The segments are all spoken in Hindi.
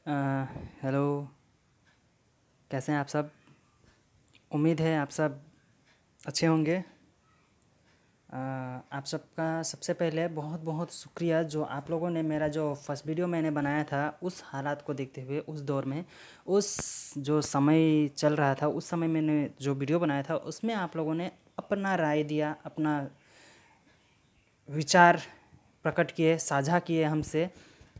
अ, हेलो। कैसे हैं आप सब? उम्मीद है आप सब अच्छे होंगे। आप सबका सबसे पहले बहुत बहुत शुक्रिया जो आप लोगों ने मेरा जो फर्स्ट वीडियो मैंने बनाया था उस हालात को देखते हुए उस दौर में उस जो समय चल रहा था उस समय मैंने जो वीडियो बनाया था उसमें आप लोगों ने अपना राय दिया, अपना विचार प्रकट किए, साझा किए हमसे।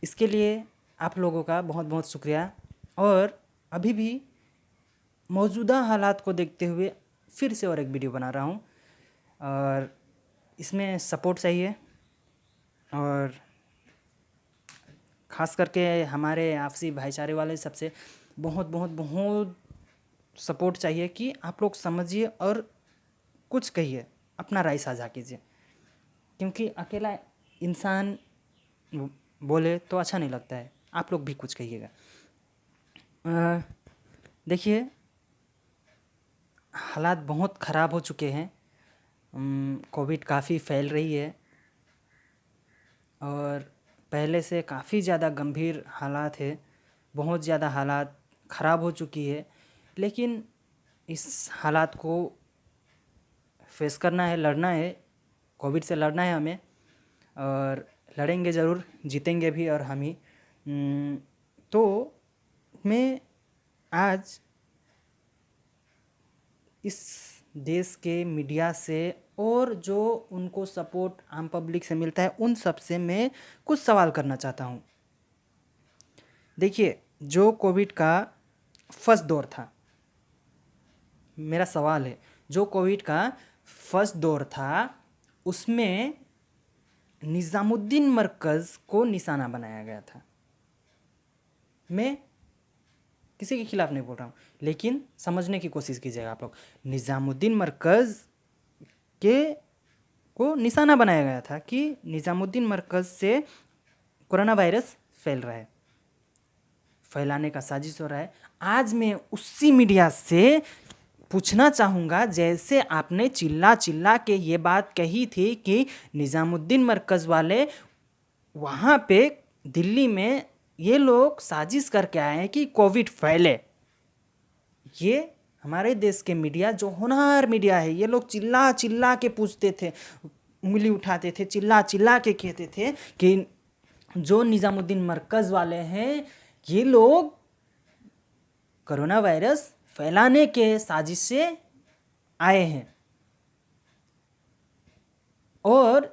इसके लिए आप लोगों का बहुत बहुत शुक्रिया। और अभी भी मौजूदा हालात को देखते हुए फिर से और एक वीडियो बना रहा हूँ और इसमें सपोर्ट चाहिए। और ख़ास करके हमारे आपसी भाईचारे वाले सबसे बहुत बहुत बहुत सपोर्ट चाहिए कि आप लोग समझिए और कुछ कहिए, अपना राय साझा कीजिए, क्योंकि अकेला इंसान बोले तो अच्छा नहीं लगता है। आप लोग भी कुछ कहिएगा। देखिए, हालात बहुत ख़राब हो चुके हैं। कोविड काफ़ी फैल रही है और पहले से काफ़ी ज़्यादा गंभीर हालात है। बहुत ज़्यादा हालात ख़राब हो चुकी है, लेकिन इस हालात को फेस करना है, लड़ना है। कोविड से लड़ना है हमें और लड़ेंगे ज़रूर, जीतेंगे भी और हम ही। तो मैं आज इस देश के मीडिया से और जो उनको सपोर्ट आम पब्लिक से मिलता है उन सब से मैं कुछ सवाल करना चाहता हूँ। देखिए, जो कोविड का फर्स्ट दौर था, मेरा सवाल है, जो कोविड का फर्स्ट दौर था उसमें निज़ामुद्दीन मरकज़ को निशाना बनाया गया था। मैं किसी के खिलाफ नहीं बोल रहा हूँ, लेकिन समझने की कोशिश कीजिएगा आप लोग। निज़ामुद्दीन मरकज़ के को निशाना बनाया गया था कि निज़ामुद्दीन मरकज़ से कोरोना वायरस फैल रहा है, फैलाने का साजिश हो रहा है। आज मैं उसी मीडिया से पूछना चाहूँगा, जैसे आपने चिल्ला चिल्ला के ये बात कही थी कि निज़ामुद्दीन मरकज़ वाले वहाँ पे दिल्ली में ये लोग साजिश करके आए हैं कि कोविड फैले। ये हमारे देश के मीडिया, जो होनहार मीडिया है, ये लोग चिल्ला चिल्ला के पूछते थे, उंगली उठाते थे, चिल्ला चिल्ला के कहते थे कि जो निज़ामुद्दीन मरकज़ वाले हैं ये लोग कोरोना वायरस फैलाने के साजिश से आए हैं। और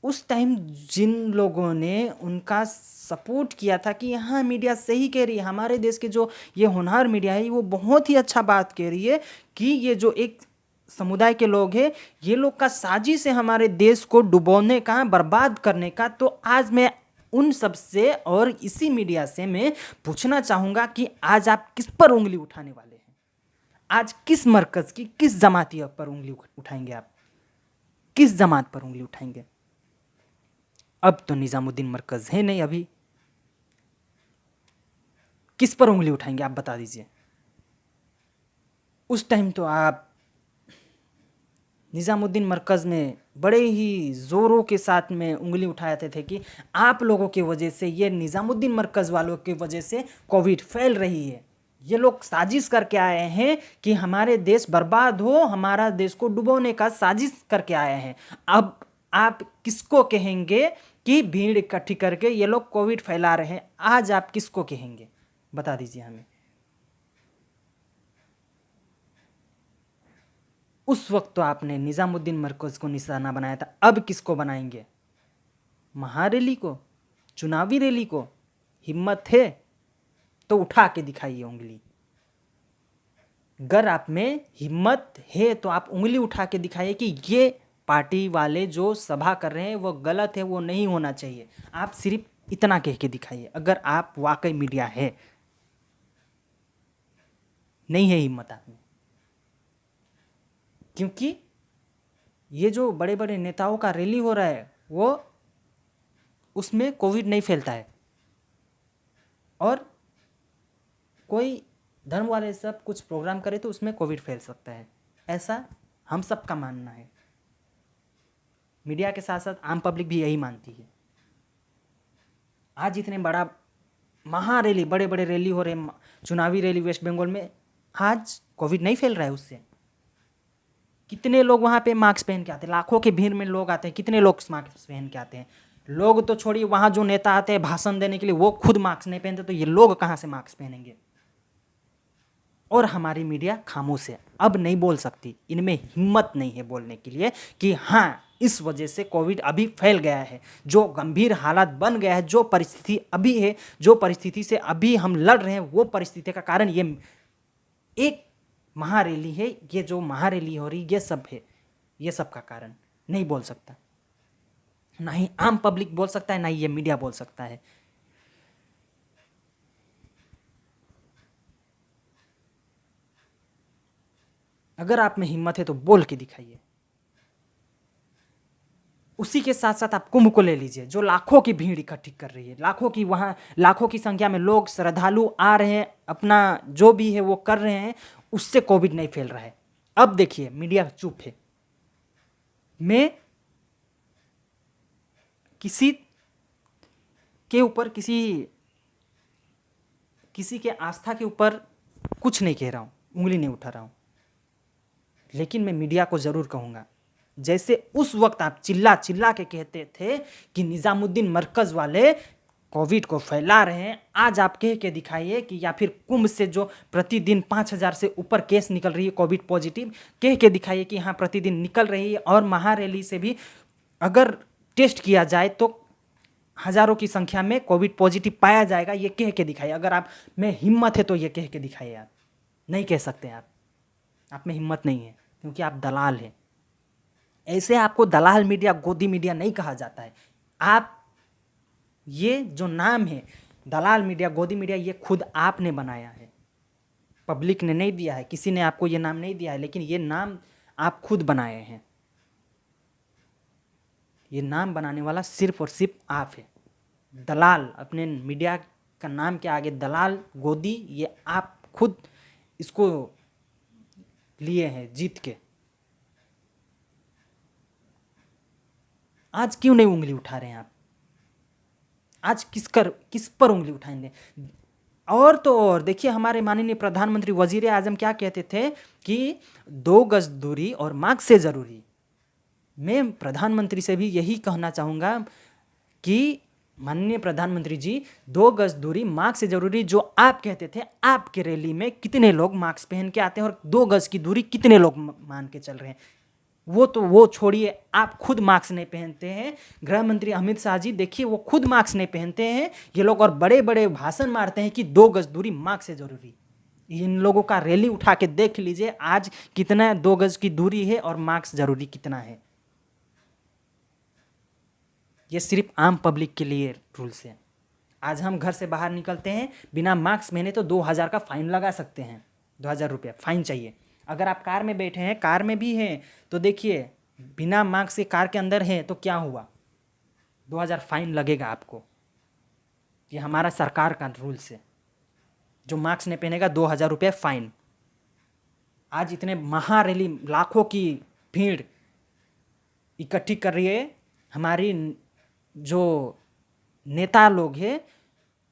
उस टाइम जिन लोगों ने उनका सपोर्ट किया था कि हाँ मीडिया सही कह रही है, हमारे देश के जो ये होनहार मीडिया है वो बहुत ही अच्छा बात कह रही है कि ये जो एक समुदाय के लोग हैं ये लोग का साजिश है हमारे देश को डुबोने का, बर्बाद करने का। तो आज मैं उन सब से और इसी मीडिया से मैं पूछना चाहूँगा कि आज आप किस पर उंगली उठाने वाले हैं? आज किस मरकज़ की, किस जमाती पर उंगली उठाएंगे? आप किस जमात पर उंगली उठाएंगे? अब तो निज़ामुद्दीन मरकज़ है नहीं, अभी किस पर उंगली उठाएंगे आप बता दीजिए। उस टाइम तो आप निज़ामुद्दीन मरकज़ में बड़े ही ज़ोरों के साथ में उंगली उठाते थे कि आप लोगों की वजह से, ये निज़ामुद्दीन मरकज़ वालों की वजह से कोविड फैल रही है। ये लोग साजिश करके आए हैं कि हमारे देश बर्बाद हो, हमारा देश को डुबोने का साजिश करके आए हैं। अब आप किसको कहेंगे कि भीड़ इकट्ठी करके ये लोग कोविड फैला रहे हैं? आज आप किसको कहेंगे, बता दीजिए हमें। उस वक्त तो आपने निज़ामुद्दीन मरकज़ को निशाना बनाया था, अब किसको बनाएंगे? महारैली को, चुनावी रैली को? हिम्मत है तो उठा के दिखाइए उंगली। अगर आप में हिम्मत है तो आप उंगली उठा के दिखाइए कि ये पार्टी वाले जो सभा कर रहे हैं वो गलत है, वो नहीं होना चाहिए। आप सिर्फ इतना कह के दिखाइए, अगर आप वाकई मीडिया है। नहीं है हिम्मत आप में, क्योंकि ये जो बड़े बड़े नेताओं का रैली हो रहा है वो, उसमें कोविड नहीं फैलता है। और कोई धर्म वाले सब कुछ प्रोग्राम करे तो उसमें कोविड फैल सकता है, ऐसा हम सब का मानना है। मीडिया के साथ साथ आम पब्लिक भी यही मानती है। आज इतने बड़ा महारैली, बड़े बड़े रैली हो रहे हैं, चुनावी रैली वेस्ट बंगाल में, आज कोविड नहीं फैल रहा है उससे। कितने लोग वहाँ पे मास्क पहन के आते हैं, लाखों की भीड़ में लोग आते हैं, कितने लोग मास्क पहन के आते हैं। लोग तो छोड़िए, वहाँ जो नेता आते हैं भाषण देने के लिए वो खुद मास्क नहीं पहनते, तो ये लोग कहाँ से मास्क पहनेंगे। और हमारी मीडिया खामोश है, अब नहीं बोल सकती, इनमें हिम्मत नहीं है बोलने के लिए कि हाँ इस वजह से कोविड अभी फैल गया है, जो गंभीर हालात बन गया है, जो परिस्थिति अभी है, जो परिस्थिति से अभी हम लड़ रहे हैं, वो परिस्थिति का कारण ये एक महारैली है, ये जो महारैली हो रही ये सब है, ये सब का कारण नहीं बोल सकता, ना ही आम पब्लिक बोल सकता है, ना ही ये मीडिया बोल सकता है। अगर आप में हिम्मत है तो बोल के दिखाइए। उसी के साथ साथ आप कुंभ को ले लीजिए, जो लाखों की भीड़ इकट्ठी कर रही है, लाखों की, वहाँ लाखों की संख्या में लोग श्रद्धालु आ रहे हैं, अपना जो भी है वो कर रहे हैं, उससे कोविड नहीं फैल रहा है। अब देखिए मीडिया चुप है। मैं किसी के ऊपर, किसी के आस्था के ऊपर कुछ नहीं कह रहा हूँ, उंगली नहीं उठा रहा हूँ, लेकिन मैं मीडिया को ज़रूर कहूँगा, जैसे उस वक्त आप चिल्ला चिल्ला के कहते थे कि निज़ामुद्दीन मरकज़ वाले कोविड को फैला रहे हैं, आज आप कह के दिखाइए कि, या फिर कुंभ से जो प्रतिदिन 5,000 से ऊपर केस निकल रही है कोविड पॉजिटिव, कह के दिखाइए कि हाँ प्रतिदिन निकल रही है, और महारैली से भी अगर टेस्ट किया जाए तो हज़ारों की संख्या में कोविड पॉजिटिव पाया जाएगा, ये कह के दिखाइए। अगर आप में हिम्मत है तो ये कह के दिखाइए। आप नहीं कह सकते, आप में हिम्मत नहीं है, क्योंकि आप दलाल हैं। ऐसे आपको दलाल मीडिया, गोदी मीडिया नहीं कहा जाता है। आप, ये जो नाम है दलाल मीडिया, गोदी मीडिया, ये खुद आपने बनाया है, पब्लिक ने नहीं दिया है, किसी ने आपको ये नाम नहीं दिया है, लेकिन ये नाम आप खुद बनाए हैं। ये नाम बनाने वाला सिर्फ और सिर्फ आप है। दलाल, अपने मीडिया का नाम के आगे दलाल, गोदी, ये आप खुद इसको लिए हैं जीत के। आज क्यों नहीं उंगली उठा रहे हैं आप? आज किस पर उंगली उठाएंगे? और तो और देखिए, हमारे माननीय प्रधानमंत्री वजीर आजम क्या कहते थे कि 2 गज दूरी और मास्क से ज़रूरी। मैं प्रधानमंत्री से भी यही कहना चाहूँगा कि माननीय प्रधानमंत्री जी, 2 गज दूरी मास्क से ज़रूरी जो आप कहते थे, आपके रैली में कितने लोग मास्क पहन के आते हैं और 2 गज की दूरी कितने लोग मान के चल रहे हैं? वो छोड़िए, आप खुद मास्क नहीं पहनते हैं। गृह मंत्री अमित शाह जी देखिए, वो खुद मास्क नहीं पहनते हैं ये लोग, और बड़े बड़े भाषण मारते हैं कि 2 गज दूरी मास्क से ज़रूरी। इन लोगों का रैली उठा के देख लीजिए आज कितना 2 गज की दूरी है और मास्क ज़रूरी कितना है। ये सिर्फ आम पब्लिक के लिए रूल्स है। आज हम घर से बाहर निकलते हैं बिना मास्क पहने तो 2,000 का फाइन लगा सकते हैं, 2,000 रुपया फाइन चाहिए। अगर आप कार में बैठे हैं, कार में भी हैं, तो देखिए बिना मास्क से कार के अंदर हैं तो क्या हुआ, 2,000 फाइन लगेगा आपको। ये हमारा सरकार का रूल्स है, जो मास्क नहीं पहनेगा 2,000 रुपया फाइन। आज इतने महारैली, लाखों की भीड़ इकट्ठी कर रही है, हमारी जो नेता लोग हैं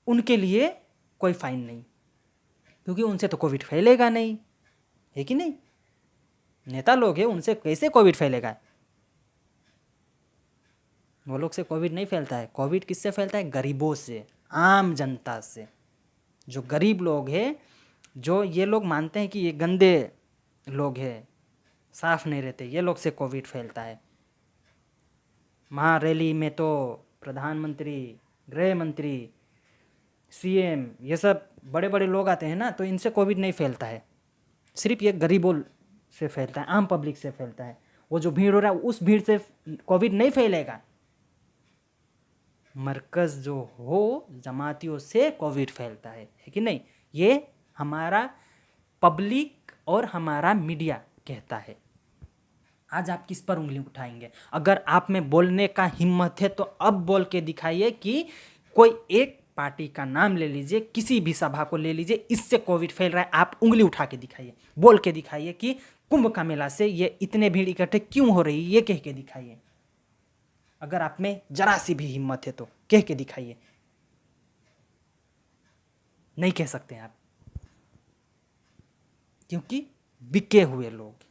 उनके लिए कोई फाइन नहीं, क्योंकि उनसे तो कोविड फैलेगा नहीं, है कि नहीं? नेता लोग हैं, उनसे कैसे कोविड फैलेगा? वो लोग से कोविड नहीं फैलता है। कोविड किससे फैलता है? गरीबों से, आम जनता से। जो गरीब लोग हैं, जो ये लोग मानते हैं कि ये गंदे लोग हैं, साफ नहीं रहते, ये लोग से कोविड फैलता है। महारैली में तो प्रधानमंत्री, गृह मंत्री, सीएम, ये सब बड़े बड़े लोग आते हैं ना, तो इनसे कोविड नहीं फैलता है। सिर्फ ये गरीबों से फैलता है, आम पब्लिक से फैलता है। वो जो भीड़ हो रहा है उस भीड़ से कोविड नहीं फैलेगा। मरकज़ जो हो, जमातियों से कोविड फैलता है कि नहीं? ये हमारा पब्लिक और हमारा मीडिया कहता है। आज आप किस पर उंगली उठाएंगे? अगर आप में बोलने का हिम्मत है तो अब बोल के दिखाइए कि कोई एक पार्टी का नाम ले लीजिए, किसी भी सभा को ले लीजिए, इससे कोविड फैल रहा है, आप उंगली उठा के दिखाइए, बोल के दिखाइए कि कुंभ का मेला से ये इतने भीड़ इकट्ठे क्यों हो रही है, ये कह के दिखाइए। अगर आप में जरा सी भी हिम्मत है तो कह के दिखाइए। नहीं कह सकते आप, क्योंकि बिके हुए लोग,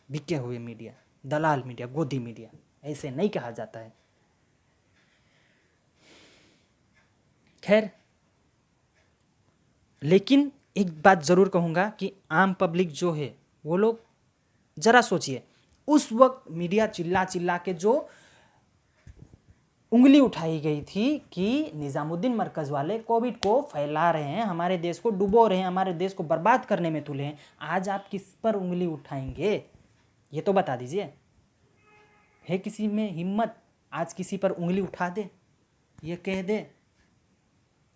बिके हुए मीडिया, दलाल मीडिया, गोदी मीडिया, ऐसे नहीं कहा जाता है। खैर, लेकिन एक बात ज़रूर कहूँगा कि आम पब्लिक जो है वो लोग ज़रा सोचिए, उस वक्त मीडिया चिल्ला चिल्ला के जो उंगली उठाई गई थी कि निज़ामुद्दीन मरकज़ वाले कोविड को फैला रहे हैं, हमारे देश को डुबो रहे हैं, हमारे देश को बर्बाद करने में तुले हैं, आज आप किस पर उंगली उठाएंगे ये तो बता दीजिए। है किसी में हिम्मत आज किसी पर उंगली उठा दे, ये कह दे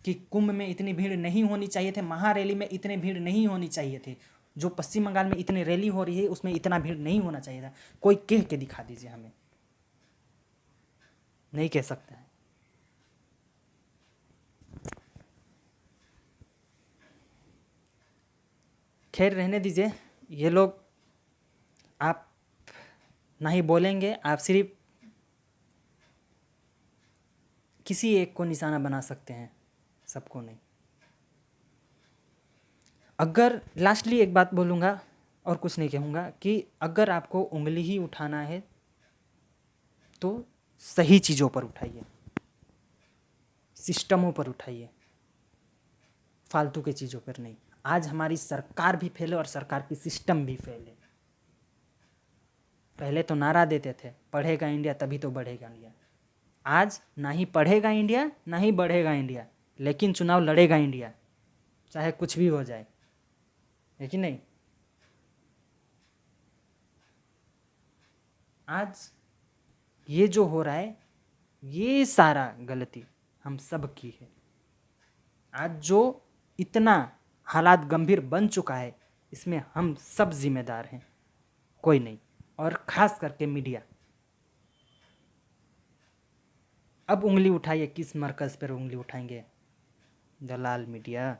कि कुंभ में इतनी भीड़ नहीं होनी चाहिए थे, महारैली में इतने भीड़ नहीं होनी चाहिए थे, जो पश्चिम बंगाल में इतनी रैली हो रही है उसमें इतना भीड़ नहीं होना चाहिए था, कोई कह के दिखा दीजिए हमें। नहीं कह सकते हैं। खैर रहने दीजिए, ये लोग आप ना ही बोलेंगे, आप सिर्फ किसी एक को निशाना बना सकते हैं, सबको नहीं। अगर लास्टली एक बात बोलूँगा और कुछ नहीं कहूँगा कि अगर आपको उंगली ही उठाना है तो सही चीज़ों पर उठाइए, सिस्टमों पर उठाइए, फालतू के चीज़ों पर नहीं। आज हमारी सरकार भी फेल है और सरकार की सिस्टम भी फेल है। पहले तो नारा देते थे पढ़ेगा इंडिया तभी तो बढ़ेगा इंडिया, आज ना ही पढ़ेगा इंडिया ना ही बढ़ेगा इंडिया, लेकिन चुनाव लड़ेगा इंडिया, चाहे कुछ भी हो जाए, है कि नहीं। आज ये जो हो रहा है ये सारा गलती हम सब की है। आज जो इतना हालात गंभीर बन चुका है इसमें हम सब जिम्मेदार हैं, कोई नहीं, और ख़ास करके मीडिया। अब उंगली उठाइए, किस मरकज़ पर उंगली उठाएंगे? दलाल मीडिया,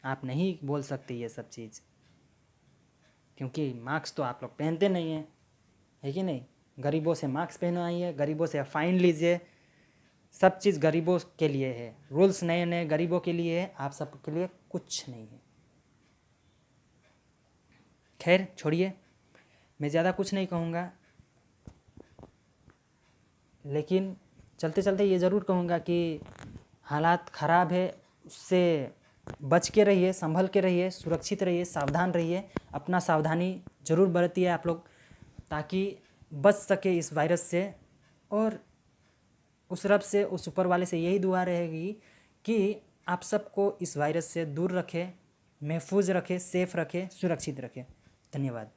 आप नहीं बोल सकते ये सब चीज़, क्योंकि मास्क तो आप लोग पहनते नहीं हैं, है कि नहीं। गरीबों से मास्क पहनवाइए, गरीबों से फाइन लीजिए, सब चीज़ गरीबों के लिए है, रूल्स नए नए गरीबों के लिए है, आप सब के लिए कुछ नहीं है। खैर छोड़िए, मैं ज़्यादा कुछ नहीं कहूँगा, लेकिन चलते चलते ये ज़रूर कहूँगा कि हालात ख़राब है, उससे बच के रहिए, संभल के रहिए, सुरक्षित रहिए, सावधान रहिए, अपना सावधानी ज़रूर बरतिए आप लोग, ताकि बच सके इस वायरस से। और उस रब से, उस ऊपर वाले से यही दुआ रहेगी कि आप सबको इस वायरस से दूर रखे, महफूज रखे, सेफ रखे, सुरक्षित रखे। धन्यवाद।